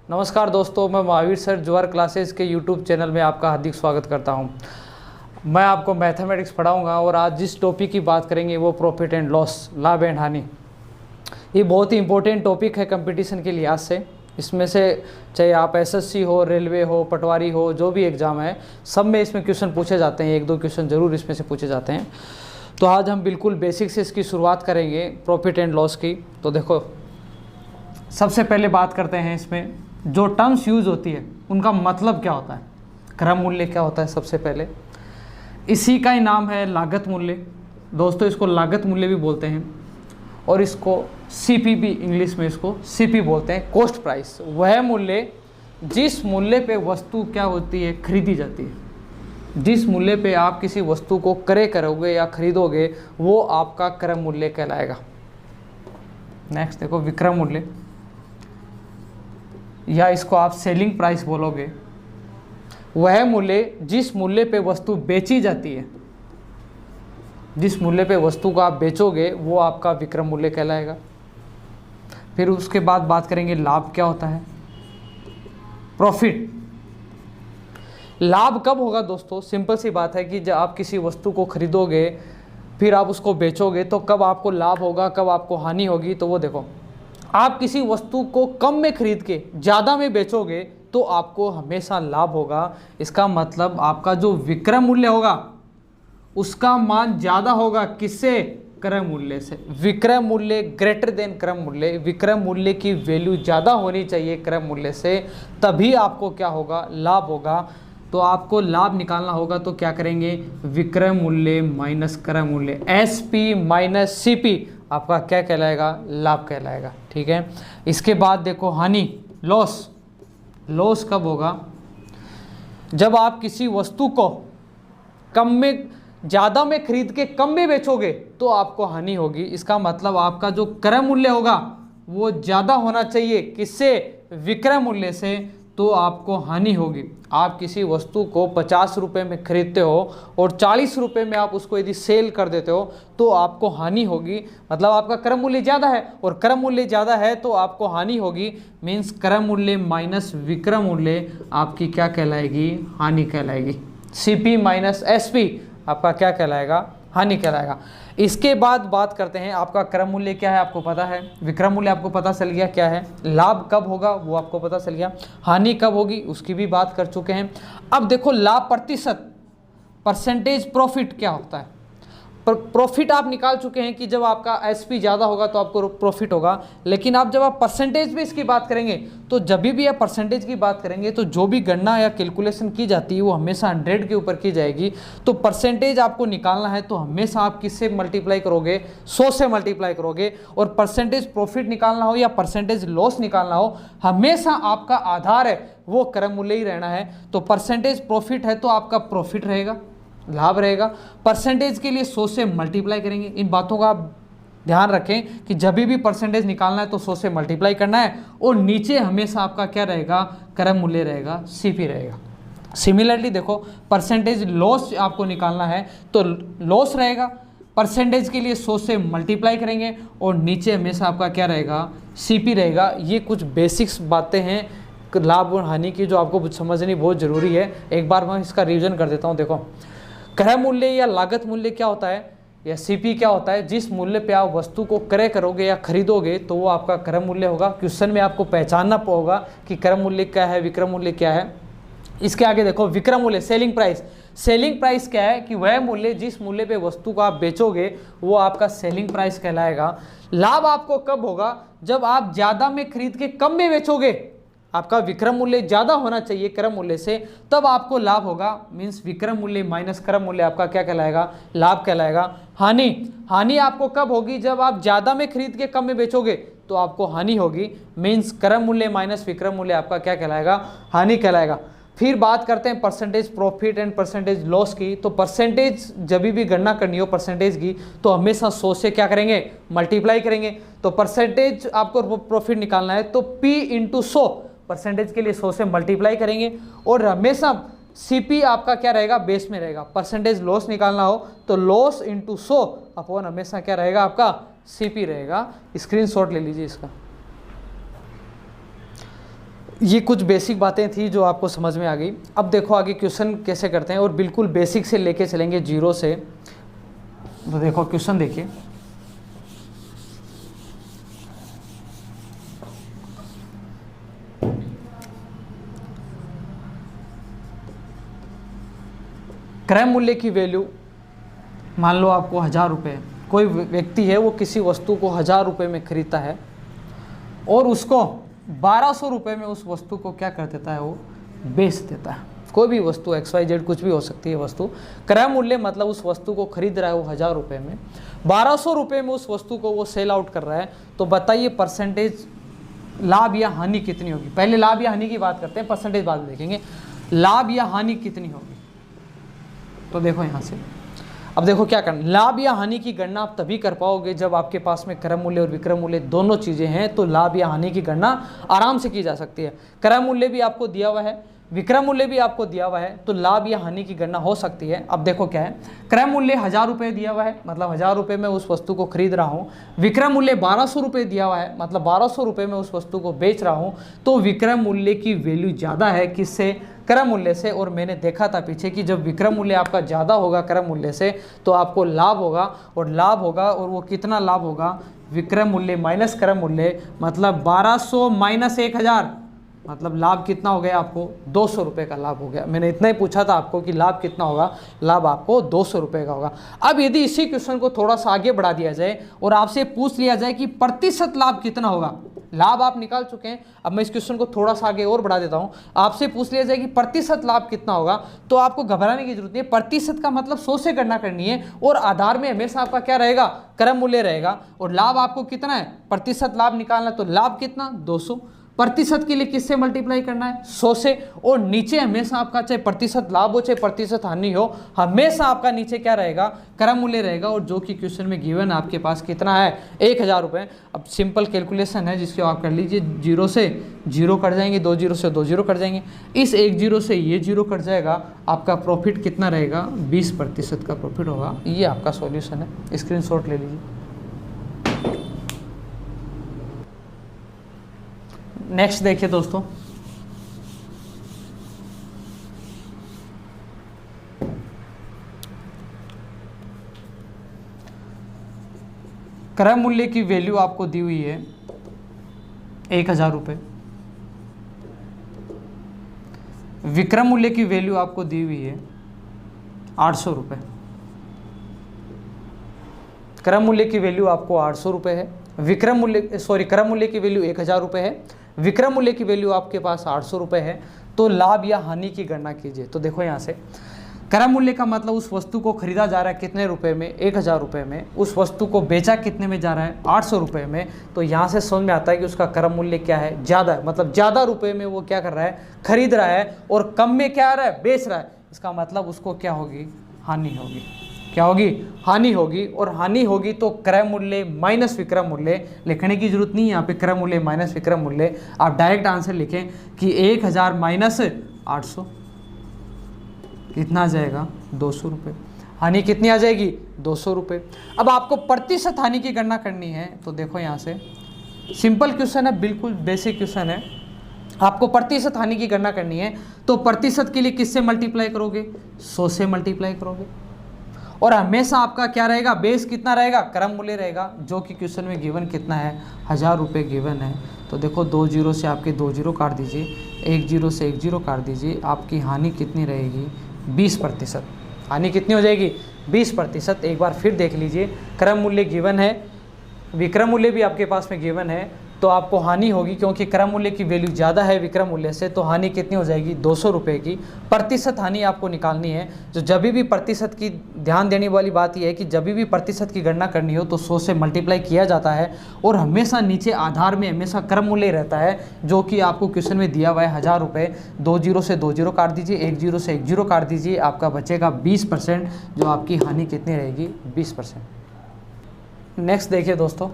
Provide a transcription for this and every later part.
नमस्कार दोस्तों, मैं महावीर सर ज्वार क्लासेस के यूट्यूब चैनल में आपका हार्दिक स्वागत करता हूं। मैं आपको मैथमेटिक्स पढ़ाऊंगा और आज जिस टॉपिक की बात करेंगे वो प्रॉफिट एंड लॉस, लाभ एंड हानि। ये बहुत ही इंपॉर्टेंट टॉपिक है कंपटीशन के लिहाज से। इसमें से चाहे आप एसएससी हो, रेलवे हो, पटवारी हो, जो भी एग्ज़ाम है सब में इसमें क्वेश्चन पूछे जाते हैं। एक दो क्वेश्चन ज़रूर इसमें से पूछे जाते हैं। तो आज हम बिल्कुल बेसिक से इसकी शुरुआत करेंगे प्रॉफिट एंड लॉस की। तो देखो, सबसे पहले बात करते हैं इसमें जो टर्म्स यूज़ होती है उनका मतलब क्या होता है। क्रम मूल्य क्या होता है? सबसे पहले इसी का ही नाम है लागत मूल्य। दोस्तों, इसको लागत मूल्य भी बोलते हैं और इसको सीपी भी, इंग्लिश में इसको सीपी बोलते हैं, कॉस्ट प्राइस। वह मूल्य जिस मूल्य पे वस्तु क्या होती है, खरीदी जाती है। जिस मूल्य पे आप किसी वस्तु को क्रय करोगे या खरीदोगे वो आपका क्रम मूल्य कहलाएगा। नेक्स्ट देखो, विक्रय मूल्य या इसको आप सेलिंग प्राइस बोलोगे। वह मूल्य जिस मूल्य पे वस्तु बेची जाती है, जिस मूल्य पे वस्तु को आप बेचोगे वो आपका विक्रय मूल्य कहलाएगा। फिर उसके बाद बात करेंगे लाभ क्या होता है, प्रॉफिट। लाभ कब होगा दोस्तों? सिंपल सी बात है कि जब आप किसी वस्तु को खरीदोगे फिर आप उसको बेचोगे तो कब आपको लाभ होगा, कब आपको हानि होगी। तो वो देखो, आप किसी वस्तु को कम में खरीद के ज़्यादा में बेचोगे तो आपको हमेशा लाभ होगा। इसका मतलब आपका जो विक्रय मूल्य होगा उसका मान ज़्यादा होगा। किससे? क्रय मूल्य से। विक्रय मूल्य ग्रेटर देन क्रय मूल्य। विक्रय मूल्य की वैल्यू ज़्यादा होनी चाहिए क्रय मूल्य से, तभी आपको क्या होगा, लाभ होगा। तो आपको लाभ निकालना होगा तो क्या करेंगे, विक्रय मूल्य माइनस क्रय मूल्य, एसपी माइनस सीपी आपका क्या कहलाएगा, लाभ कहलाएगा। ठीक है। इसके बाद देखो हानि, लॉस। लॉस कब होगा? जब आप किसी वस्तु को कम में ज़्यादा में खरीद के कम में बेचोगे तो आपको हानि होगी। इसका मतलब आपका जो क्रय मूल्य होगा वो ज़्यादा होना चाहिए। किससे? विक्रय मूल्य से। तो आपको हानि होगी। आप किसी वस्तु को 50 रुपये में खरीदते हो और 40 रुपये में आप उसको यदि सेल कर देते हो तो आपको हानि होगी। मतलब आपका क्रय मूल्य ज़्यादा है और क्रय मूल्य ज़्यादा है तो आपको हानि होगी। मीन्स क्रय मूल्य माइनस विक्रय मूल्य आपकी क्या कहलाएगी, हानि कहलाएगी। सीपी माइनस एसपी आपका क्या कहलाएगा, हानि कहलाएगा। इसके बाद बात करते हैं आपका क्रय मूल्य क्या है, आपको पता है। विक्रय मूल्य आपको पता चल गया क्या है। लाभ कब होगा वो आपको पता चल गया। हानि कब होगी उसकी भी बात कर चुके हैं। अब देखो, लाभ प्रतिशत, परसेंटेज प्रॉफिट क्या होता है। प्रॉफिट आप निकाल चुके हैं कि जब आपका एसपी ज़्यादा होगा तो आपको प्रॉफिट होगा। लेकिन आप जब आप परसेंटेज पे इसकी बात करेंगे तो जब भी आप परसेंटेज की बात करेंगे तो जो भी गणना या कैलकुलेशन की जाती है वो हमेशा 100 के ऊपर की जाएगी। तो परसेंटेज आपको निकालना है तो हमेशा आप किससे मल्टीप्लाई करोगे, 100 से मल्टीप्लाई करोगे। और परसेंटेज प्रॉफिट निकालना हो या परसेंटेज लॉस निकालना हो, हमेशा आपका आधार है वो क्रय मूल्य ही रहना है। तो परसेंटेज प्रॉफिट है तो आपका प्रॉफिट रहेगा, लाभ रहेगा। परसेंटेज के लिए 100 से मल्टीप्लाई करेंगे। इन बातों का आप ध्यान रखें कि जब भी परसेंटेज निकालना है तो 100 से मल्टीप्लाई करना है। और नीचे हमेशा आपका क्या रहेगा, क्रय मूल्य रहेगा, सीपी रहेगा। सिमिलरली देखो, परसेंटेज लॉस आपको निकालना है तो लॉस रहेगा। परसेंटेज के लिए 100 से मल्टीप्लाई करेंगे और नीचे हमेशा आपका क्या रहेगा, सीपी रहेगा। ये कुछ बेसिक्स बातें हैं लाभ और हानि की जो आपको समझनी बहुत ज़रूरी है। एक बार मैं इसका रिवीजन कर देता हूँ। देखो, क्रय मूल्य या लागत मूल्य क्या होता है या सीपी क्या होता है? जिस मूल्य पे आप वस्तु को क्रय करोगे या खरीदोगे तो वो आपका क्रय मूल्य होगा। क्वेश्चन में आपको पहचानना होगा कि क्रय मूल्य क्या है, विक्रय मूल्य क्या है। इसके आगे देखो, विक्रय मूल्य, सेलिंग प्राइस। सेलिंग प्राइस क्या है कि वह मूल्य जिस मूल्य पे वस्तु को आप बेचोगे वो आपका सेलिंग प्राइस कहलाएगा। लाभ आपको कब होगा? जब आप ज़्यादा में खरीद के कम में बेचोगे, आपका विक्रय मूल्य ज़्यादा होना चाहिए क्रय मूल्य से, तब आपको लाभ होगा। मीन्स विक्रय मूल्य माइनस क्रय मूल्य आपका क्या कहलाएगा, लाभ कहलाएगा। हानि, हानि आपको कब होगी? जब आप ज़्यादा में खरीद के कम में बेचोगे तो आपको हानि होगी। मीन्स क्रय मूल्य माइनस विक्रय मूल्य आपका क्या कहलाएगा, हानि कहलाएगा। फिर बात करते हैं percentage profit and percentage loss की। तो परसेंटेज जब भी गणना करनी हो परसेंटेज की तो हमेशा 100 से क्या करेंगे, मल्टीप्लाई करेंगे। तो परसेंटेज आपको प्रॉफिट निकालना है तो P इंटू 100, परसेंटेज के लिए 100 से मल्टीप्लाई करेंगे। और हमेशा सीपी आपका क्या रहेगा, बेस में रहेगा। परसेंटेज लॉस निकालना हो तो लॉस इंटू 100 अपॉन हमेशा क्या रहेगा, आपका सीपी रहेगा। स्क्रीनशॉट ले लीजिए इसका। ये कुछ बेसिक बातें थी जो आपको समझ में आ गई। अब देखो आगे क्वेश्चन कैसे करते हैं, और बिल्कुल बेसिक से लेके चलेंगे जीरो से। तो देखो क्वेश्चन देखिए, क्रय मूल्य की वैल्यू मान लो आपको 1000 रुपये, कोई व्यक्ति है वो किसी वस्तु को 1000 रुपये में खरीदता है और उसको 1200 रुपये में उस वस्तु को क्या कर देता है, वो बेच देता है। कोई भी वस्तु XYZ कुछ भी हो सकती है वस्तु, क्रय मूल्य मतलब उस वस्तु को खरीद रहा है वो 1000 रुपये में, 1200 रुपये में उस वस्तु को वो सेल आउट कर रहा है। तो बताइए परसेंटेज लाभ या हानि कितनी होगी। पहले लाभ या हानि की बात करते हैं, परसेंटेज बाद में देखेंगे। लाभ या हानि कितनी होगी, तो देखो यहाँ से अब देखो क्या करना। लाभ या हानि की गणना आप तभी कर पाओगे जब आपके पास में क्रय मूल्य और विक्रय मूल्य दोनों चीज़ें हैं, तो लाभ या हानि की गणना आराम से की जा सकती है। क्रय मूल्य भी आपको दिया हुआ है, विक्रय मूल्य भी आपको दिया हुआ है, तो लाभ या हानि की गणना हो सकती है। अब देखो क्या है, क्रय मूल्य 1000 रुपये दिया हुआ है, मतलब 1000 रुपये में उस वस्तु को खरीद रहा हूँ। विक्रय मूल्य 1200 रुपये दिया हुआ है, मतलब 1200 रुपये में उस वस्तु को बेच रहा हूँ। तो विक्रय मूल्य की वैल्यू ज़्यादा है किससे, क्रय मूल्य से। और मैंने देखा था पीछे कि जब विक्रय मूल्य आपका ज़्यादा होगा क्रय मूल्य से तो आपको लाभ होगा, और लाभ होगा, और वो कितना लाभ होगा, विक्रय मूल्य माइनस क्रय मूल्य, मतलब 1200 माइनस 1000, मतलब लाभ कितना हो गया आपको, 200 रुपये का लाभ हो गया। मैंने इतना ही पूछा था आपको कि लाभ कितना होगा, लाभ आपको 200 रुपये का होगा। अब यदि इसी क्वेश्चन को थोड़ा सा आगे बढ़ा दिया जाए और आपसे पूछ लिया जाए कि प्रतिशत लाभ कितना होगा, लाभ आप निकाल चुके हैं, अब मैं इस क्वेश्चन को थोड़ा सा आगे और बढ़ा देता हूं, आपसे पूछ लिया जाए कि प्रतिशत लाभ कितना होगा, तो आपको घबराने की जरूरत नहीं है। प्रतिशत का मतलब 100 से गणना करनी है, और आधार में हमेशा आपका क्या रहेगा, क्रय मूल्य रहेगा। और लाभ आपको कितना है, प्रतिशत लाभ निकालना, तो लाभ कितना 200, प्रतिशत के लिए किससे मल्टीप्लाई करना है, 100 से। और नीचे हमेशा आपका चाहे प्रतिशत लाभ हो चाहे प्रतिशत हानि हो, हमेशा आपका नीचे क्या रहेगा, क्रय मूल्य रहेगा। और जो कि क्वेश्चन में गिवन आपके पास कितना है, 1000 रुपये। अब सिंपल कैलकुलेशन है जिसको आप कर लीजिए, 0 से 0 कट जाएंगे, 2 0 से 2 0 कट जाएंगे, इस 1 0 से ये 0 कट जाएगा। आपका प्रॉफिट कितना रहेगा, 20% का प्रॉफिट होगा। ये आपका सॉल्यूशन है, स्क्रीनशॉट ले लीजिए। नेक्स्ट देखिए दोस्तों, क्रय मूल्य की वैल्यू आपको दी हुई है 1000 रुपये, विक्रय मूल्य की वैल्यू आपको दी हुई है 800 रुपये। क्रय मूल्य की वैल्यू आपको 800 रुपये है, विक्रय मूल्य क्रय मूल्य की वैल्यू 1000 रुपये है, विक्रय मूल्य की वैल्यू आपके पास 800 रुपये है। तो लाभ या हानि की गणना कीजिए। तो देखो यहाँ से क्रय मूल्य का मतलब उस वस्तु को खरीदा जा रहा है कितने रुपए में, 1000 रुपये में, उस वस्तु को बेचा कितने में जा रहा है, 800 रुपये में। तो यहाँ से समझ में आता है कि उसका क्रय मूल्य क्या है, ज़्यादा है, मतलब ज़्यादा रुपये में वो क्या कर रहा है, खरीद रहा है, और कम में क्या आ रहा है, बेच रहा है। इसका मतलब उसको क्या होगी, हानि होगी। क्या होगी, हानि होगी। और हानि होगी तो क्रय मूल्य माइनस विक्रय मूल्य, लिखने की जरूरत नहीं है यहाँ पे, क्रय मूल्य माइनस विक्रय मूल्य। आप डायरेक्ट आंसर लिखें कि 1000 माइनस 800 कितना आ जाएगा, 200 रुपये। हानि कितनी आ जाएगी, 200 रुपये। अब आपको प्रतिशत हानि की गणना करनी है। तो देखो यहाँ से सिंपल क्वेश्चन है, बिल्कुल बेसिक क्वेश्चन है। आपको प्रतिशत हानि की गणना करनी है, तो प्रतिशत के लिए किससे मल्टीप्लाई करोगे, 100 से मल्टीप्लाई करोगे। और हमेशा आपका क्या रहेगा, बेस कितना रहेगा, क्रय मूल्य रहेगा, जो कि क्वेश्चन में गिवन कितना है, 1000 रुपये गिवन है। तो देखो 2 0 से आपके 2 0 काट दीजिए, 1 0 से 1 0 काट दीजिए। आपकी हानि कितनी रहेगी, 20%। हानि कितनी हो जाएगी, 20%। एक बार फिर देख लीजिए, क्रय मूल्य गिवन है, विक्रय मूल्य भी आपके पास में गिवन है, तो आपको हानि होगी क्योंकि क्रय मूल्य की वैल्यू ज़्यादा है विक्रय मूल्य से, तो हानि कितनी हो जाएगी, 200 रुपये की। प्रतिशत हानि आपको निकालनी है। जो जब भी प्रतिशत की ध्यान देने वाली बात यह है कि जब भी प्रतिशत की गणना करनी हो तो 100 से मल्टीप्लाई किया जाता है, और हमेशा नीचे आधार में हमेशा क्रय मूल्य रहता है, जो कि आपको क्वेश्चन में दिया हुआ है 1000 रुपये। 2 0 से 2 0 काट दीजिए, 1 0 से 1 0 काट दीजिए, आपका बचेगा 20%, जो आपकी हानि कितनी रहेगी, 20%। नेक्स्ट देखिए दोस्तों,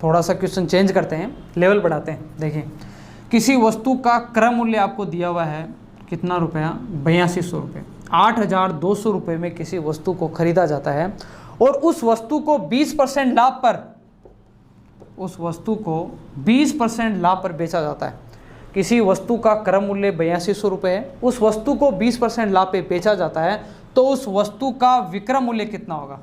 थोड़ा सा क्वेश्चन चेंज करते हैं, लेवल बढ़ाते हैं। देखिए, किसी वस्तु का क्रय मूल्य आपको दिया हुआ है कितना रुपया, 8200 रुपये। 8200 रुपये में किसी वस्तु को खरीदा जाता है, और उस वस्तु को 20% लाभ पर उस वस्तु को 20% लाभ पर बेचा जाता है। किसी वस्तु का क्रय मूल्य 8200 रुपये है, उस वस्तु को 20% लाभ पे बेचा जाता है, तो उस वस्तु का विक्रय मूल्य कितना होगा।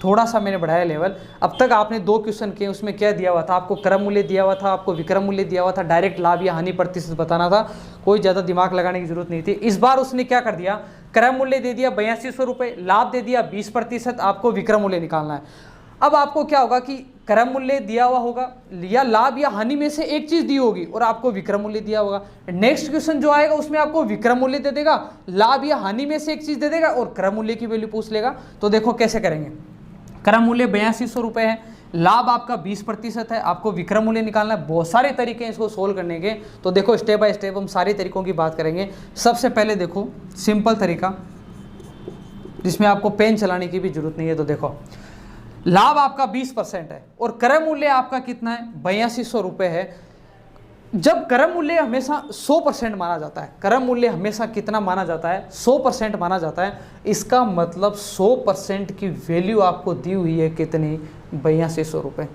थोड़ा सा मैंने बढ़ाया लेवल। अब तक आपने 2 क्वेश्चन किए, उसमें क्या दिया हुआ था, आपको क्रय मूल्य दिया हुआ था, आपको विक्रय मूल्य दिया हुआ था, डायरेक्ट लाभ या हानि प्रतिशत बताना था, कोई ज़्यादा दिमाग लगाने की जरूरत नहीं थी। इस बार उसने क्या कर दिया, क्रय मूल्य दे दिया 8200 रुपये, लाभ दे दिया 20%, आपको विक्रय मूल्य निकालना है। अब आपको क्या होगा कि क्रय मूल्य दिया हुआ होगा या लाभ या हानि में से एक चीज दी होगी और आपको विक्रय मूल्य दिया होगा। नेक्स्ट क्वेश्चन जो आएगा उसमें आपको विक्रय मूल्य दे देगा, लाभ या हानि में से एक चीज दे देगा और क्रय मूल्य की वैल्यू पूछ लेगा। तो देखो कैसे करेंगे। क्रय मूल्य 8200 रुपये है, लाभ आपका 20% है, आपको विक्रय मूल्य निकालना है। बहुत सारे तरीके हैं इसको सोल्व करने के, तो देखो स्टेप बाय स्टेप हम सारे तरीकों की बात करेंगे। सबसे पहले देखो सिंपल तरीका जिसमें आपको पेन चलाने की भी जरूरत नहीं है। तो देखो लाभ आपका 20% है और क्रय मूल्य आपका कितना है, 8200 रुपये है। जब क्रय मूल्य हमेशा 100% माना जाता है, क्रय मूल्य हमेशा कितना माना जाता है, 100% माना जाता है। इसका मतलब 100% की वैल्यू आपको दी हुई है कितनी, 8200 रुपये।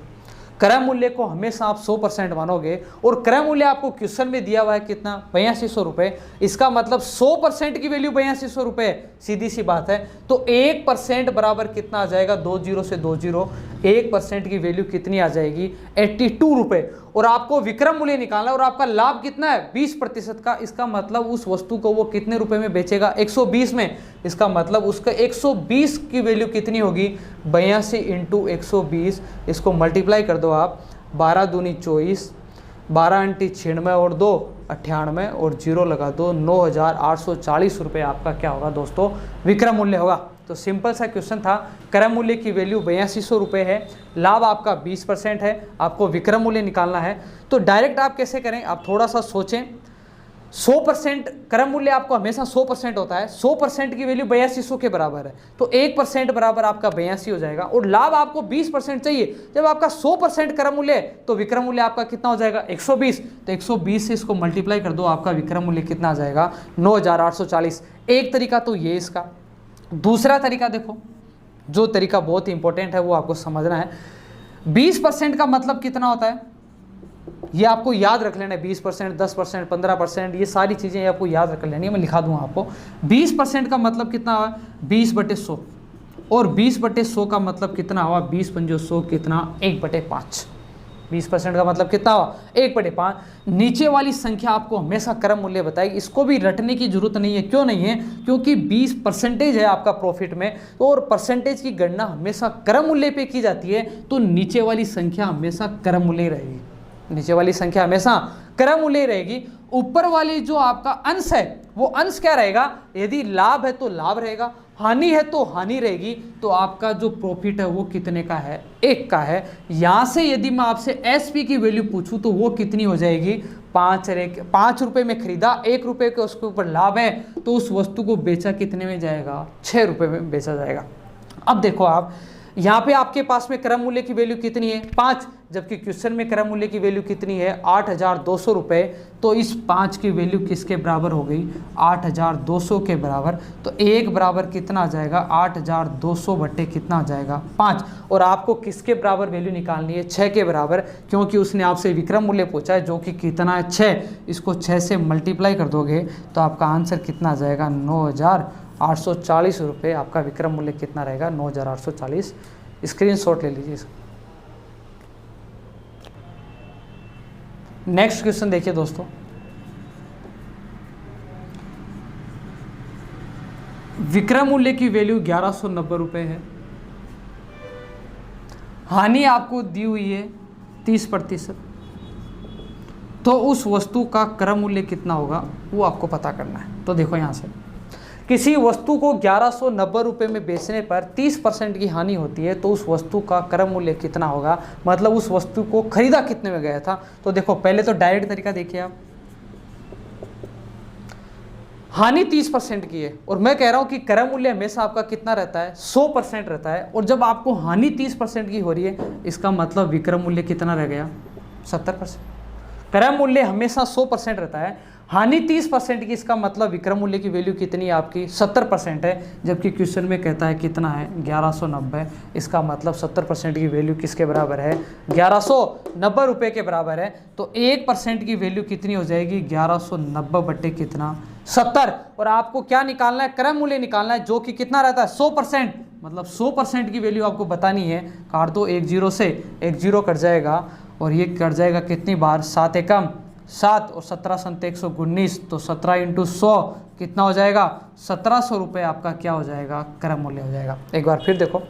क्रय मूल्य को हमेशा आप 100% मानोगे और क्रय मूल्य आपको क्वेश्चन में दिया हुआ है कितना, 8200 रुपये। इसका मतलब 100% की वैल्यू 8200 रुपये, सीधी सी बात है। तो 1% बराबर कितना आ जाएगा, 20 से 20, 1% की वैल्यू कितनी आ जाएगी, 82 रुपये। और आपको विक्रय मूल्य निकालना है और आपका लाभ कितना है, 20% का। इसका मतलब उस वस्तु को वो कितने रुपए में बेचेगा, 120 में। इसका मतलब उसका 120 की वैल्यू कितनी होगी, 82 इंटू 120। इसको मल्टीप्लाई कर दो आप, 12 दूनी 24, 12 अंटी 96 और 2 98 और 0 लगा दो, 9840 रुपये आपका क्या होगा दोस्तों, विक्रय मूल्य होगा। तो सिंपल सा क्वेश्चन था। क्रय मूल्य की वैल्यू 8200 रुपये है, लाभ आपका 20% है, आपको विक्रय मूल्य निकालना है। तो डायरेक्ट आप कैसे करें, आप थोड़ा सा सोचें। 100% क्रय मूल्य आपको हमेशा 100% होता है, 100% की वैल्यू 8200 के बराबर है, तो 1% बराबर आपका 82 हो जाएगा। और लाभ आपको 20% चाहिए, जब आपका 100% क्रय मूल्य है तो विक्रय मूल्य आपका कितना हो जाएगा, 120। तो 120 से इसको मल्टीप्लाई कर दो, आपका विक्रय मूल्य कितना आ जाएगा, 9840। एक तरीका तो ये इसका। दूसरा तरीका देखो, जो तरीका बहुत ही इंपॉर्टेंट है वो आपको समझना है। 20% का मतलब कितना होता है, ये आपको याद रख लेना है। 20%, 10%, 15%, ये सारी चीज़ें आपको याद रख लेनी है, मैं लिखा दूंगा आपको। 20% का मतलब कितना हुआ, 20/100, और 20/100 का मतलब कितना हुआ, 20×100 कितना, 1/5। 20% का मतलब कितना हुआ, 1/5। नीचे वाली संख्या आपको हमेशा क्रय मूल्य बताएगी, इसको भी रटने की जरूरत नहीं है। क्यों नहीं है, क्योंकि 20% है आपका प्रॉफिट में, तो और परसेंटेज की गणना हमेशा क्रय मूल्य पे की जाती है, तो नीचे वाली संख्या हमेशा क्रय मूल्य रहेगी। नीचे वाली संख्या हमेशा क्रय मूल्य रहेगी। ऊपर वाली जो आपका अंश है वो अंश क्या रहेगा, यदि लाभ है तो लाभ रहेगा, हानि है तो हानि रहेगी। तो आपका जो प्रॉफिट है वो कितने का है, 1 का है। यहां से यदि मैं आपसे एसपी की वैल्यू पूछूं तो वो कितनी हो जाएगी, 5 रुपए में खरीदा, 1 रुपए के उसके ऊपर लाभ है, तो उस वस्तु को बेचा कितने में जाएगा, 6 रुपए में बेचा जाएगा। अब देखो आप यहाँ पे आपके पास में क्रय मूल्य की वैल्यू कितनी है, 5, जबकि क्वेश्चन में क्रय मूल्य की वैल्यू कितनी है, 8200 रुपये। तो इस 5 की वैल्यू किसके बराबर हो गई, 8200 के बराबर। तो 1 बराबर कितना आ जाएगा, 8200 बट्टे कितना आ जाएगा, 5। और आपको किसके बराबर वैल्यू निकालनी है, 6 के बराबर, क्योंकि उसने आपसे विक्रय मूल्य पूछा है जो कि कितना है, 6। इसको 6 से मल्टीप्लाई कर दोगे तो आपका आंसर कितना आ जाएगा, 9840 रुपये। आपका विक्रय मूल्य कितना रहेगा, 9840। स्क्रीनशॉट ले लीजिए। नेक्स्ट क्वेश्चन देखिए दोस्तों, विक्रय मूल्य की वैल्यू 1190 रुपये है, हानि आपको दी हुई है 30%, तो उस वस्तु का क्रय मूल्य कितना होगा वो आपको पता करना है। तो देखो यहाँ से किसी वस्तु को 1190 रुपये में बेचने पर 30% की हानि होती है, तो उस वस्तु का क्रय मूल्य कितना होगा, मतलब उस वस्तु को खरीदा कितने में गया था। तो देखो पहले तो डायरेक्ट तरीका देखिए आप, हानि 30% की है और मैं कह रहा हूं कि क्रय मूल्य हमेशा आपका कितना रहता है, 100% रहता है। और जब आपको हानि 30% की हो रही है, इसका मतलब विक्रय मूल्य कितना रह गया, 70%। क्रय मूल्य हमेशा 100% रहता है, हानि 30% की, इसका मतलब विक्रम मूल्य की वैल्यू कितनी है आपकी 70% है, जबकि क्वेश्चन में कहता है कितना है 1190। इसका मतलब 70% की वैल्यू किसके बराबर है 1190 रुपये के बराबर है। तो 1% की वैल्यू कितनी हो जाएगी 1190 बटे कितना 70। और आपको क्या निकालना है क्रम मूल्य निकालना है, जो कि कितना रहता है 100%, मतलब 100% की वैल्यू आपको बतानी है। काट दो 1 0 से, 1 0 कट जाएगा और ये कट जाएगा कितनी बार 7 एकम 7 और 17 संत 119, तो 17 × 100 कितना हो जाएगा 1700 रुपये आपका क्या हो जाएगा क्रम मूल्य हो जाएगा। एक बार फिर देखो,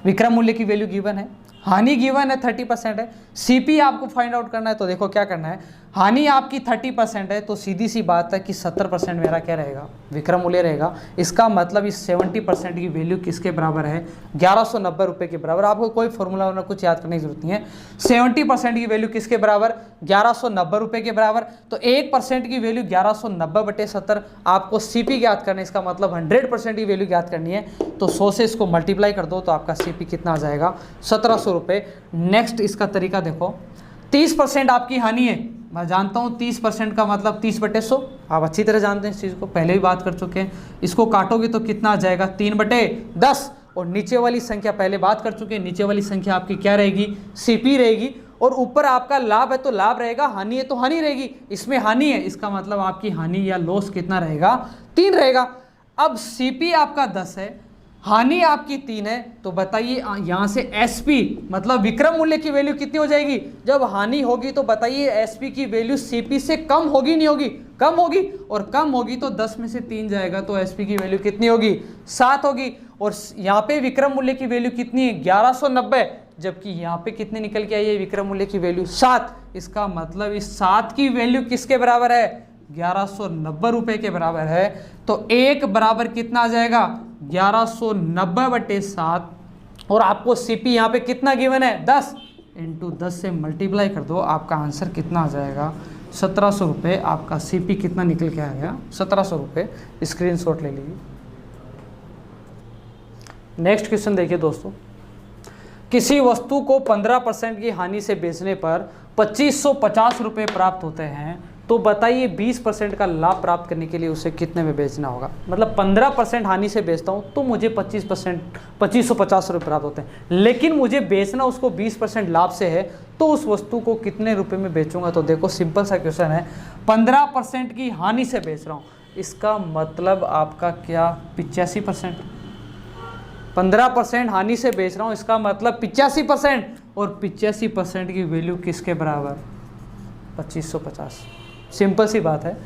विक्रम मूल्य की वैल्यू गिवन है, हानि गिवन है 30% है, सीपी आपको फाइंड आउट करना है। तो देखो क्या करना है, हानि आपकी 30% है, तो सीधी सी बात है कि 70% मेरा क्या रहेगा विक्रम मूल्य रहेगा। इसका मतलब इस 70% की वैल्यू किसके बराबर है 1190 रुपये के बराबर। आपको कोई फॉर्मूला वरना कुछ याद करने की जरूरत नहीं है। 70% की वैल्यू किसके बराबर 1190 रुपये के बराबर। तो 1% की वैल्यू 1190 बटे 70, आपको सीपी ज्ञात करना है। इसका मतलब 100% की वैल्यू ज्ञात करनी है, तो 100 से इसको मल्टीप्लाई कर दो तो आपका सीपी कितना आ जाएगा 1700 रुपये। नेक्स्ट इसका तरीका देखो, 30% आपकी हानि है, मैं जानता हूँ 30% का मतलब 30/100, आप अच्छी तरह जानते हैं इस चीज़ को, पहले भी बात कर चुके हैं। इसको काटोगे तो कितना आ जाएगा 3/10, और नीचे वाली संख्या पहले बात कर चुके हैं, नीचे वाली संख्या आपकी क्या रहेगी सीपी रहेगी, और ऊपर आपका लाभ है तो लाभ रहेगा, हानि है तो हानि रहेगी। इसमें हानि है, इसका मतलब आपकी हानि या लॉस कितना रहेगा 3 रहेगा। अब सीपी आपका 10 है, हानि आपकी 3 है, तो बताइए यहाँ से एसपी मतलब विक्रम मूल्य की वैल्यू कितनी हो जाएगी। जब हानि होगी तो बताइए एसपी की वैल्यू सीपी से कम होगी नहीं होगी, कम होगी, और कम होगी तो 10 में से 3 जाएगा तो एसपी की वैल्यू कितनी होगी 7 होगी। और यहाँ पे विक्रम मूल्य की वैल्यू कितनी है 1190, जबकि यहाँ पे कितने निकल के आई है विक्रम मूल्य की वैल्यू 7। इसका मतलब इस 7 की वैल्यू किसके बराबर है 1190 रुपये के बराबर है। तो 1 बराबर कितना आ जाएगा 1190/7, और आपको सीपी यहाँ पे कितना गिवन है 10 × 10 से मल्टीप्लाई कर दो, आपका आंसर कितना आ जाएगा 1700 रुपये। आपका सीपी कितना निकल के आ गया 1700 रुपये। स्क्रीनशॉट ले लीजिए। नेक्स्ट क्वेश्चन देखिए दोस्तों, किसी वस्तु को 15% की हानि से बेचने पर 2550 रुपये प्राप्त होते हैं, तो बताइए 20% का लाभ प्राप्त करने के लिए उसे कितने में बेचना होगा। मतलब 15% हानि से बेचता हूँ तो मुझे 2550 रुपये प्राप्त होते हैं, लेकिन मुझे बेचना उसको 20% लाभ से है, तो उस वस्तु को कितने रुपए में बेचूंगा। तो देखो सिंपल सा क्वेश्चन है, 15% की हानि से बेच रहा हूँ, इसका मतलब आपका क्या 85%। 15% हानि से बेच रहा हूँ, इसका मतलब 85%, और 85% की वैल्यू किसके बराबर 2550। सिंपल सी बात है,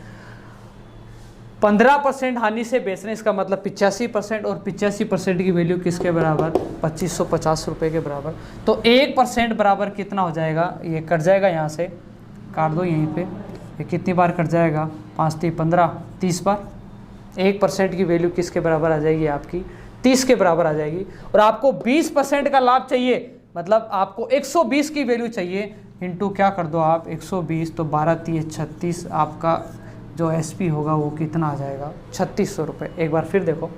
15% हानि से बेच रहे हैं, इसका मतलब 85%, और 85% की वैल्यू किसके बराबर 2550 रुपये के बराबर। तो 1% बराबर कितना हो जाएगा, ये कट जाएगा, यहाँ से काट दो यहीं पे, ये कितनी बार कट जाएगा 5 3 15 30 बार। 1% की वैल्यू किसके बराबर आ जाएगी आपकी 30 के बराबर आ जाएगी। और आपको 20% का लाभ चाहिए, मतलब आपको 120 की वैल्यू चाहिए, इंटू क्या कर दो आप 120, तो 12 3 36, आपका जो एसपी होगा वो कितना आ जाएगा 3600 रुपये। एक बार फिर देखो,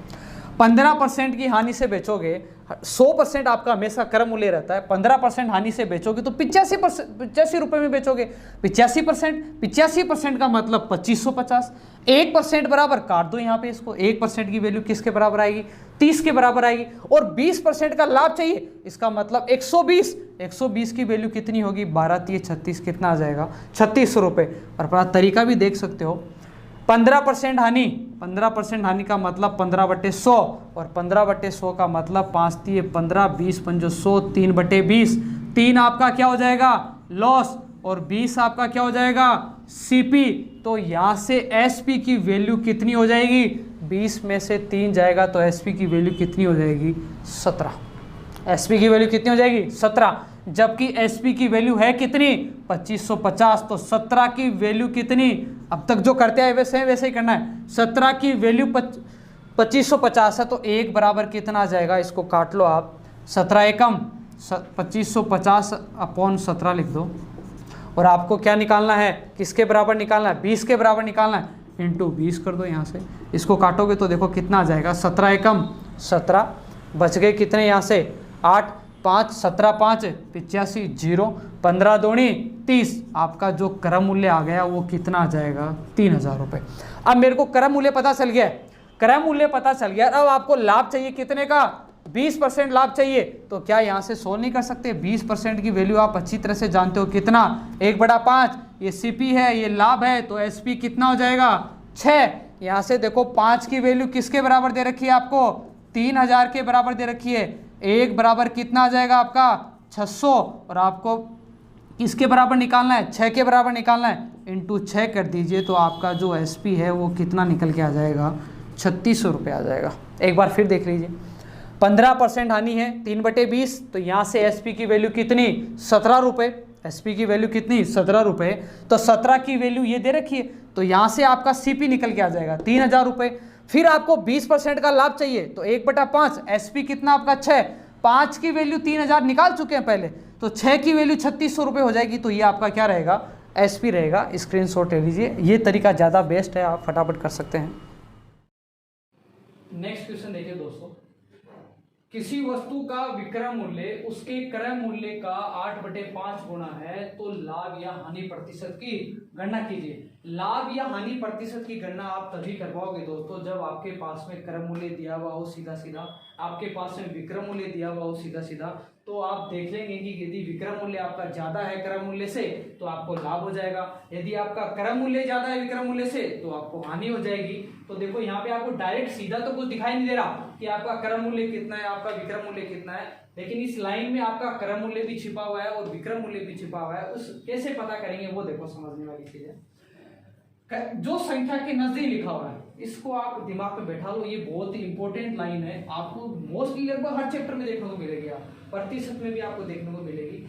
15% की हानि से बेचोगे, 100% आपका हमेशा क्रम मूल्य रहता है, 15% हानि से बेचोगे तो 85 रुपये में बेचोगे। 85% का मतलब 2550, 1% बराबर काट दो यहाँ पे इसको, 1% की वैल्यू किसके बराबर आएगी 30 के बराबर आएगी, और 20% का लाभ चाहिए, इसका मतलब 120 की वैल्यू कितनी होगी 12 3 36, कितना आ जाएगा 3600 रुपये। और अपना तरीका भी देख सकते हो, 15% हानि का मतलब 15/100, और 15/100 का मतलब 5 3 15 20 5 100, 3/20, 3 आपका क्या हो जाएगा लॉस, और 20 आपका क्या हो जाएगा सीपी। तो यहाँ से एसपी की वैल्यू कितनी हो जाएगी, 20 में से 3 जाएगा तो एसपी की वैल्यू कितनी हो जाएगी 17। एसपी की वैल्यू कितनी हो जाएगी 17, जबकि एसपी की वैल्यू है कितनी 2550, तो 17 की वैल्यू कितनी, अब तक जो करते आए वैसे ही करना है। 17 की वैल्यू 2550 है, तो 1 बराबर कितना आ जाएगा, इसको काट लो आप, 17 एकम 2550/17 लिख दो, और आपको क्या निकालना है किसके बराबर निकालना है 20 के बराबर निकालना है, इंटू 20 कर दो यहाँ से, इसको काटोगे तो देखो कितना आ जाएगा 17 एकम 17, बच गए कितने यहाँ से 8 5 17 5 85 0, 15 दूनी 30, आपका जो क्रय मूल्य आ गया वो कितना आ जाएगा 3000 रुपये। अब मेरे को क्रय मूल्य पता चल गया, क्रय मूल्य पता चल गया, अब आपको लाभ चाहिए कितने का, 20% लाभ चाहिए। तो क्या यहाँ से सोल्व नहीं कर सकते, 20% की वैल्यू आप अच्छी तरह से जानते हो कितना, 1/5, ये सीपी है, ये लाभ है, तो एसपी कितना हो जाएगा 6। यहाँ से देखो 5 की वैल्यू किसके बराबर दे रखी है आपको, 3000 के बराबर दे रखी है, 1 बराबर कितना आ जाएगा आपका 600, और आपको किसके बराबर निकालना है, 6 के बराबर निकालना है, इंटू 6 कर दीजिए, तो आपका जो एसपी है वो कितना निकल के आ जाएगा 3600 रुपये आ जाएगा। एक बार फिर देख लीजिए, 15% हानि है 3/20, तो यहाँ से एसपी की वैल्यू कितनी 17 रुपये, एसपी की वैल्यू कितनी 17 रुपये, तो 17 की वैल्यू ये दे रखी है, तो यहाँ से आपका सीपी निकल के आ जाएगा 3000 रुपये। फिर आपको 20% का लाभ चाहिए, तो 1/5, एसपी कितना आपका 6, 5 की वैल्यू 3000 निकाल चुके हैं पहले, तो 6 की वैल्यू 3600 रुपये हो जाएगी, तो ये आपका क्या रहेगा एसपी रहेगा। स्क्रीनशॉट ले लीजिए, ये तरीका ज़्यादा बेस्ट है, आप फटाफट कर सकते हैं। नेक्स्ट क्वेश्चन देखिए दोस्तों, किसी वस्तु का विक्रय मूल्य उसके क्रय मूल्य का 8/5 गुना है, तो लाभ या हानि प्रतिशत की गणना कीजिए। लाभ या हानि प्रतिशत की गणना आप तभी कर पाओगे दोस्तों जब आपके पास में क्रय मूल्य दिया हुआ हो सीधा सीधा, आपके पास में विक्रय मूल्य दिया हुआ हो सीधा सीधा, तो आप देख लेंगे कि यदि विक्रय मूल्य आपका ज्यादा है क्रय मूल्य से तो आपको लाभ हो जाएगा, यदि आपका क्रय मूल्य ज्यादा है विक्रय मूल्य से तो आपको हानि हो जाएगी। तो देखो यहाँ पे आपको डायरेक्ट सीधा तो कुछ दिखाई नहीं दे रहा कि आपका क्रय मूल्य कितना है, आपका विक्रय मूल्य कितना है, लेकिन इस लाइन में आपका क्रय मूल्य भी छिपा हुआ है और विक्रय मूल्य भी छिपा हुआ है। उस कैसे पता करेंगे वो देखो समझने वाली चीज है। जो संख्या के नजदीक लिखा हुआ है इसको आप दिमाग में बैठा लो, ये बहुत ही इंपॉर्टेंट लाइन है, आपको मोस्टली लगभग हर चैप्टर में देखने को मिलेगी, आप प्रतिशत में भी आपको देखने को मिलेगी,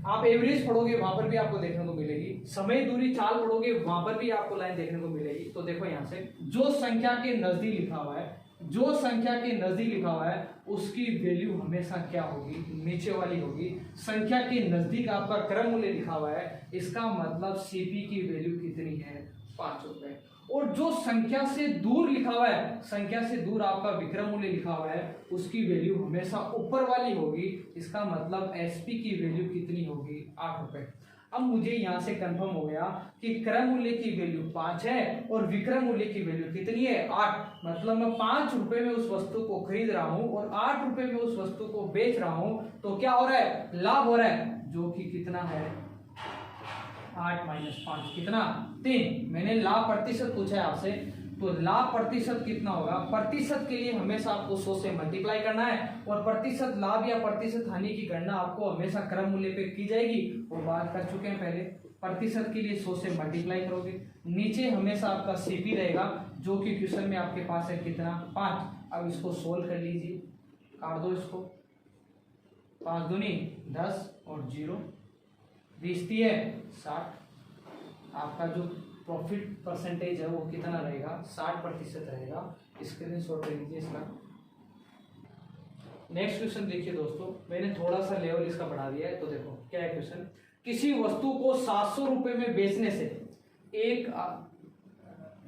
आप एवरेज पढ़ोगे वहां पर भी आपको देखने को मिलेगी, समय दूरी चाल पढ़ोगे वहां पर भी आपको लाइन देखने को मिलेगी। तो देखो यहाँ से जो संख्या के नजदीक लिखा हुआ है, जो संख्या के नजदीक लिखा हुआ है उसकी वैल्यू हमेशा क्या होगी, नीचे वाली होगी। संख्या के नजदीक आपका क्रय मूल्य लिखा हुआ है, इसका मतलब सीपी की वैल्यू कितनी है 5 रुपए। और जो संख्या से दूर लिखा हुआ है, संख्या से दूर आपका विक्रय मूल्य लिखा हुआ है, उसकी वैल्यू हमेशा ऊपर वाली होगी, इसका मतलब एसपी की वैल्यू कितनी होगी 8 रुपए। अब मुझे यहाँ से कंफर्म हो गया कि क्रय मूल्य की वैल्यू 5 है और विक्रय मूल्य की वैल्यू कितनी है 8, मतलब मैं 5 रुपए में उस वस्तु को खरीद रहा हूं और 8 रुपए में उस वस्तु को बेच रहा हूं, तो क्या हो रहा है, लाभ हो रहा है, जो कि कितना है 8 - 5 कितना 3। मैंने लाभ प्रतिशत पूछा है आपसे, तो लाभ प्रतिशत कितना होगा, प्रतिशत के लिए हमेशा आपको 100 से मल्टीप्लाई करना है, और प्रतिशत लाभ या प्रतिशत हानि की गणना आपको हमेशा क्रय मूल्य पे की जाएगी, वो बात कर चुके हैं पहले। प्रतिशत के लिए 100 से मल्टीप्लाई करोगे, नीचे हमेशा आपका सीपी रहेगा जो कि क्वेश्चन में आपके पास है कितना 5। अब इसको सोल्व कर लीजिए, काट दो इसको, 5 दूनी 10 और 0 20 है 60, आपका जो प्रॉफिट परसेंटेज है वो कितना रहेगा 60% रहेगा। स्क्रीनशॉट ले लीजिए इसका। नेक्स्ट क्वेश्चन देखिए दोस्तों, मैंने थोड़ा सा लेवल इसका बढ़ा दिया है, तो देखो क्या है क्वेश्चन, किसी वस्तु को 700 रुपए में बेचने से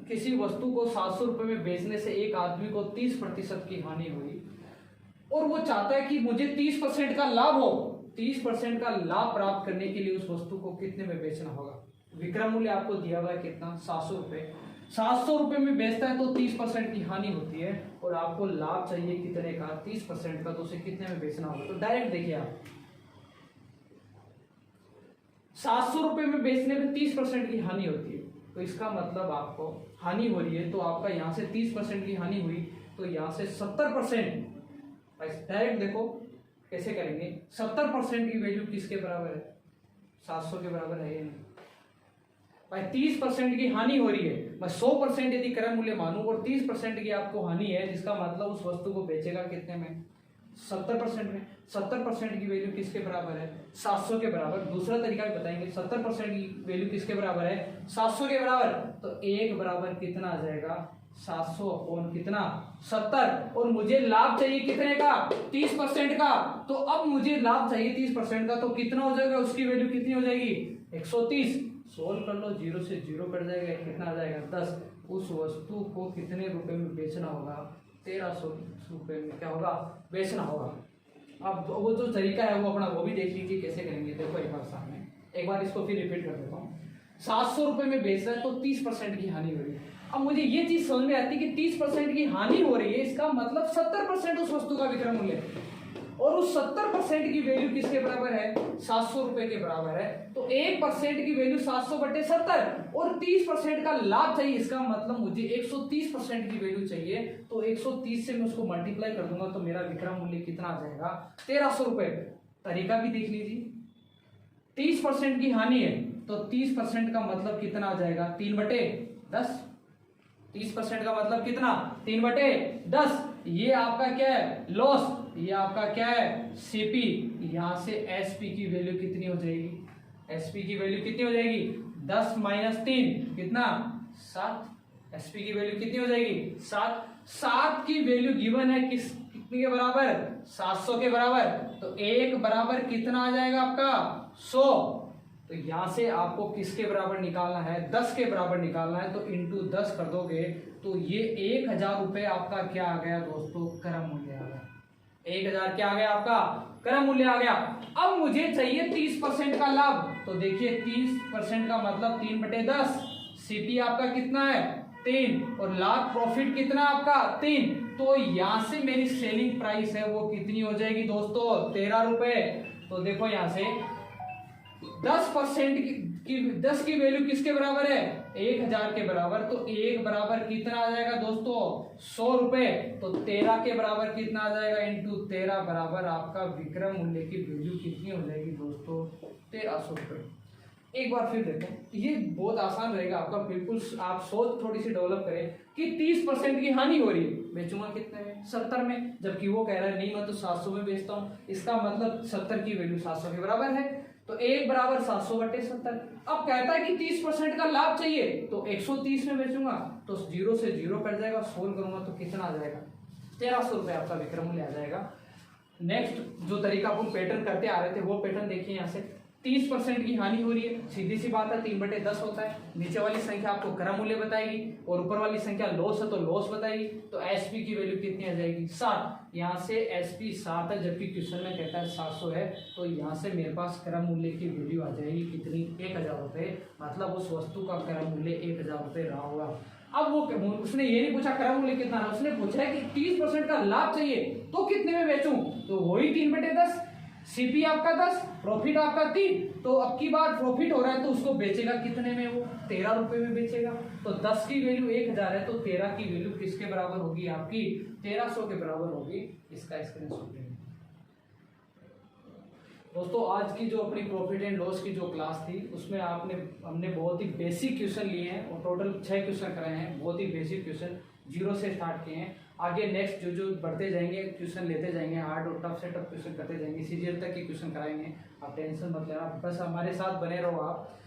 किसी वस्तु को 700 रुपए में बेचने से एक आदमी को 30% की हानि हुई और वो चाहता है कि मुझे 30% का लाभ हो। 30% का लाभ प्राप्त करने के लिए उस वस्तु को कितने में बेचना होगा। विक्रय मूल्य आपको दिया हुआ है कितना 700 रुपए, 700 रुपए में बेचता है तो 30% की हानि होती है और आपको लाभ चाहिए कितने का 30% का, तो उसे कितने में बेचना होगा। तो डायरेक्ट देखिए आप 700 रुपए में बेचने में 30% की हानि होती है, तो इसका मतलब आपको हानि हो रही है, तो आपका यहाँ से 30% की हानि हुई तो यहाँ से 70%। डायरेक्ट देखो कैसे करेंगे, 70% की वैल्यू किसके बराबर है 700 के बराबर है नहीं भाई। 30% की हानि हो रही है, मैं 100% यदि क्रय मूल्य मानूं और 30% की आपको हानि है, जिसका मतलब उस वस्तु को बेचेगा कितने में 70% में। 70% की वैल्यू किसके बराबर है 700 के बराबर। दूसरा तरीका भी बताएंगे, 70% की वैल्यू किसके बराबर है 700 के बराबर, तो एक बराबर कितना आ जाएगा 700 अपॉन कितना 70, और मुझे लाभ चाहिए कितने का 30% का। तो अब मुझे लाभ चाहिए 30% का, तो कितना हो जाएगा, उसकी वैल्यू कितनी हो जाएगी 130। सोल्व कर लो, 0 से 0 कट जाएगा, कितना आ जाएगा 10। उस वस्तु को कितने रुपए में बेचना होगा 1300 रुपए में क्या होगा बेचना होगा। अब वो जो तरीका है वो अपना वो भी देख लीजिए कैसे करेंगे। देखो एक बार सामने एक बार इसको फिर रिपीट कर देता हूँ। 700 रुपये में बेच रहा है तो 30% की हानि हो रही है। अब मुझे ये चीज समझ में आती है कि 30% की हानि हो रही है, इसका मतलब 70% उस वस्तु का विक्रय मूल्य है, और उस 70% की वैल्यू किसके बराबर है? 700 रुपए के बराबर है। तो 1% की वैल्यू 700/70 और 30% का लाभ चाहिए, इसका मतलब मुझे 130% की वैल्यू चाहिए। तो 130 से मैं उसको मल्टीप्लाई कर दूंगा तो मेरा विक्रय मूल्य कितना आ जाएगा? 1300 रुपए। तरीका भी देख लीजिए, 30% की हानि है तो 30% का मतलब कितना आ जाएगा? 3/10। 30% का मतलब कितना? 3/10। ये आपका क्या है? लॉस। ये आपका क्या है? सीपी। यहां से एसपी की वैल्यू कितनी हो जाएगी? एसपी की वैल्यू कितनी हो जाएगी? 10 - 3 कितना? 7। एसपी की वैल्यू कितनी हो जाएगी? 7। 7 की वैल्यू गिवन है कितनी के बराबर? 700 के बराबर। तो 1 बराबर कितना आ जाएगा आपका? 100। तो यहां से आपको किसके बराबर निकालना है? 10 के बराबर निकालना है। तो इंटू 10 कर दोगे तो ये 1000 रुपए आपका क्या आ गया दोस्तों? क्रय मूल्य आ गया। 1000 क्या आ गया आपका? क्रय मूल्य आ गया। अब मुझे चाहिए 30% का लाभ। तो देखिए 30% का मतलब 3/10। सीपी आपका कितना है? 3। और लाभ प्रॉफिट कितना आपका? 3। तो यहां से मेरी सेलिंग प्राइस है वो कितनी हो जाएगी दोस्तों? 13 रुपए। तो देखो यहां से 10% की 10 की वैल्यू किसके बराबर है? 1000 के बराबर। तो 1 बराबर कितना आ जाएगा दोस्तों? 100 रुपए। तो 13 के बराबर कितना आ जाएगा? इंटू 13 बराबर आपका विक्रय मूल्य की वैल्यू कितनी हो जाएगी दोस्तों? 1300 रुपए। एक बार फिर देखो, ये बहुत आसान रहेगा आपका, बिल्कुल आप सोच थोड़ी सी डेवलप करें कि 30% की हानि हो रही है, बेचूंगा कितने में? 70 में। जबकि वो कह रहा है नहीं मैं तो 700 में बेचता हूं, इसका मतलब 70 की वैल्यू 700 के बराबर है। तो 1 बराबर 700/70। अब कहता है कि 30% का लाभ चाहिए तो 130 में बेचूंगा। तो 0 से 0 कट जाएगा, सोल्व करूंगा तो कितना आ जाएगा? 1300 रुपए आपका विक्रय मूल्य आ जाएगा। नेक्स्ट जो तरीका अपन पैटर्न करते आ रहे थे वो पैटर्न देखिए। यहाँ से 30% की हानि हो रही है, सीधी सी बात है 3/10 होता है। नीचे वाली संख्या आपको क्रय मूल्य बताएगी और ऊपर वाली संख्या लॉस है तो लॉस बताएगी। तो एसपी की वैल्यू कितनी आ जाएगी? 7। यहाँ से एसपी 7 है जबकि क्वेश्चन में कहता है 700 है। तो यहाँ से मेरे पास क्रय मूल्य की वैल्यू आ जाएगी कितनी? 1000 रुपए। मतलब उस वस्तु का क्रय मूल्य 1000 रुपए रहा होगा। अब वो उसने ये नहीं पूछा क्रय मूल्य कितना रहा, उसने पूछा है कि 30% का लाभ चाहिए तो कितने में बेचूं? तो वही 3/10। सीपी आपका 10, प्रॉफिट आपका 3। तो अब की बार प्रॉफिट हो रहा है तो उसको बेचेगा कितने में? वो 13 रुपए में बेचेगा। तो 10 की वैल्यू 1000 है तो 13 की वैल्यू किसके बराबर होगी आपकी? 1300 के बराबर होगी। इसका स्क्रीनशॉट लेंगे दोस्तों। आज की जो अपनी प्रॉफिट एंड लॉस की जो क्लास थी उसमें हमने बहुत ही बेसिक क्वेश्चन लिए हैं और टोटल 6 क्वेश्चन कराए हैं। बहुत ही बेसिक क्वेश्चन 0 से स्टार्ट किए हैं। आगे नेक्स्ट जो बढ़ते जाएंगे क्वेश्चन लेते जाएंगे, हार्ड और टफ से टफ क्वेश्चन करते जाएंगे, सीजीएल तक के क्वेश्चन कराएंगे। आप टेंशन मत लेना, बस हमारे साथ बने रहो आप।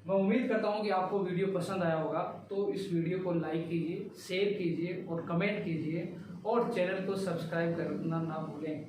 मैं उम्मीद करता हूँ कि आपको वीडियो पसंद आया होगा। तो इस वीडियो को लाइक कीजिए, शेयर कीजिए और कमेंट कीजिए और चैनल को सब्सक्राइब करना ना भूलें।